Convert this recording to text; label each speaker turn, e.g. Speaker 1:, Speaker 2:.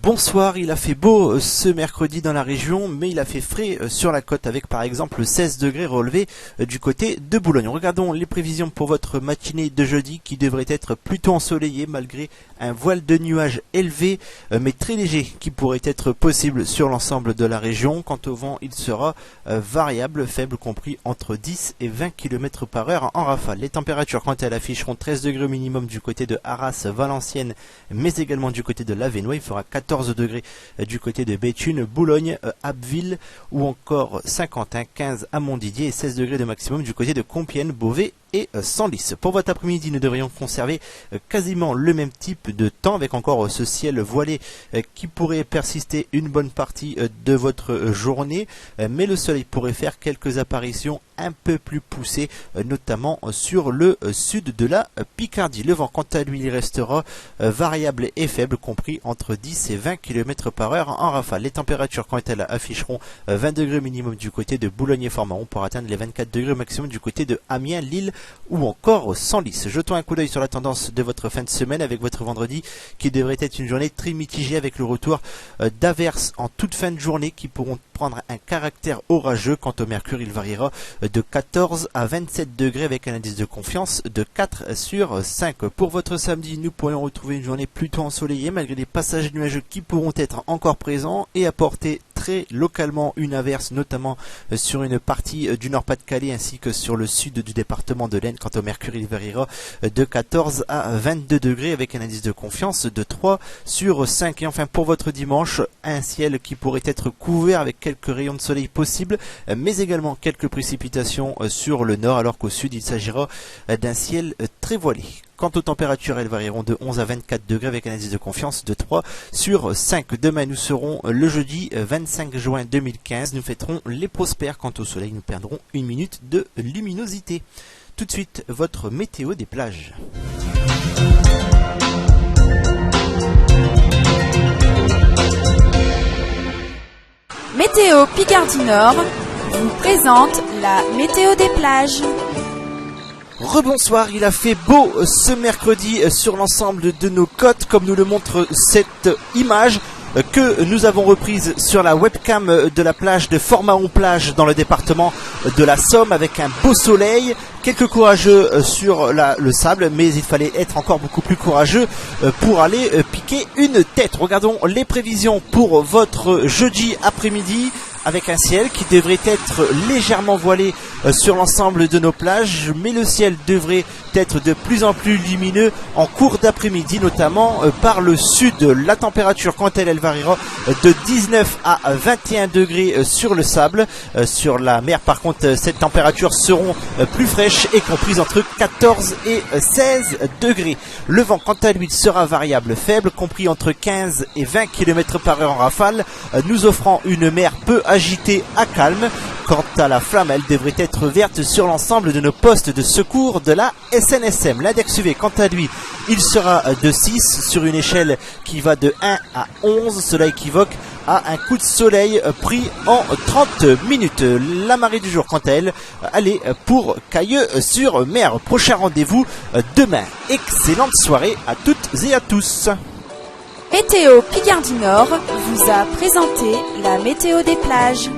Speaker 1: Bonsoir, il a fait beau ce mercredi dans la région, mais il a fait frais sur la côte avec par exemple 16 degrés relevés du côté de Boulogne. Regardons les prévisions pour votre matinée de jeudi qui devrait être plutôt ensoleillée malgré un voile de nuages élevé mais très léger qui pourrait être possible sur l'ensemble de la région. Quant au vent, il sera variable, faible, compris entre 10 et 20 km par heure en rafale. Les températures quant à elles afficheront 13 degrés au minimum du côté de Arras, Valenciennes, mais également du côté de l'Avesnois. Il fera 14 degrés du côté de Béthune, Boulogne, Abbeville ou encore Saint-Quentin, 15 à Montdidier et 16 degrés de maximum du côté de Compiègne, Beauvais et Senlis. Pour votre après-midi, nous devrions conserver quasiment le même type de temps avec encore ce ciel voilé qui pourrait persister une bonne partie de votre journée, mais le soleil pourrait faire quelques apparitions un peu plus poussées, notamment sur le sud de la Picardie. Le vent, quant à lui, il restera variable et faible, compris entre 10 et 20 km par heure en rafale. Les températures, quant à elles, afficheront 20 degrés minimum du côté de Boulogne et Formaron pour atteindre les 24 degrés maximum du côté de Amiens, Lille ou encore Senlis. Jetons un coup d'œil sur la tendance de votre fin de semaine avec votre vendredi qui devrait être une journée très mitigée avec le retour d'averses en toute fin de journée qui pourront prendre un caractère orageux. Quant au mercure, il variera de 14 à 27 degrés avec un indice de confiance de 4 sur 5. Pour votre samedi, nous pourrions retrouver une journée plutôt ensoleillée malgré des passages nuageux qui pourront être encore présents et apporter très localement une averse, notamment sur une partie du Nord-Pas-de-Calais ainsi que sur le sud du département de l'Aisne. Quant au mercure, il variera de 14 à 22 degrés avec un indice de confiance de 3 sur 5. Et enfin pour votre dimanche, un ciel qui pourrait être couvert avec quelques rayons de soleil possibles, mais également quelques précipitations sur le nord, alors qu'au sud il s'agira d'un ciel très voilé. Quant aux températures, elles varieront de 11 à 24 degrés avec un indice de confiance de 3 sur 5. Demain, nous serons le jeudi 25 juin 2015. Nous fêterons les prospères. Quant au soleil, nous perdrons une minute de luminosité. Tout de suite, votre météo des plages.
Speaker 2: Météo Picardie Nord vous présente la météo des plages.
Speaker 1: Rebonsoir, il a fait beau ce mercredi sur l'ensemble de nos côtes, comme nous le montre cette image que nous avons reprise sur la webcam de la plage de Formaron-Plage dans le département de la Somme avec un beau soleil, quelques courageux sur le sable, mais il fallait être encore beaucoup plus courageux pour aller piquer une tête. Regardons les prévisions pour votre jeudi après-midi, avec un ciel qui devrait être légèrement voilé sur l'ensemble de nos plages, mais le ciel devrait être de plus en plus lumineux en cours d'après-midi, notamment par le sud. La température, quant à elle, variera de 19 à 21 degrés sur le sable. Sur la mer, par contre, ces températures seront plus fraîches et comprises entre 14 et 16 degrés. Le vent, quant à lui, sera variable faible, compris entre 15 et 20 km par heure en rafale, nous offrant une mer peu agitée à calme. Quant à la flamme, elle devrait être verte sur l'ensemble de nos postes de secours de la SNSM. L'index UV, quant à lui, il sera de 6 sur une échelle qui va de 1 à 11. Cela équivoque à un coup de soleil pris en 30 minutes. La marée du jour, quant à elle, elle est pour Cailleux-sur-Mer. Prochain rendez-vous demain. Excellente soirée à toutes et à tous.
Speaker 2: Météo Picardie Nord vous a présenté la météo des plages.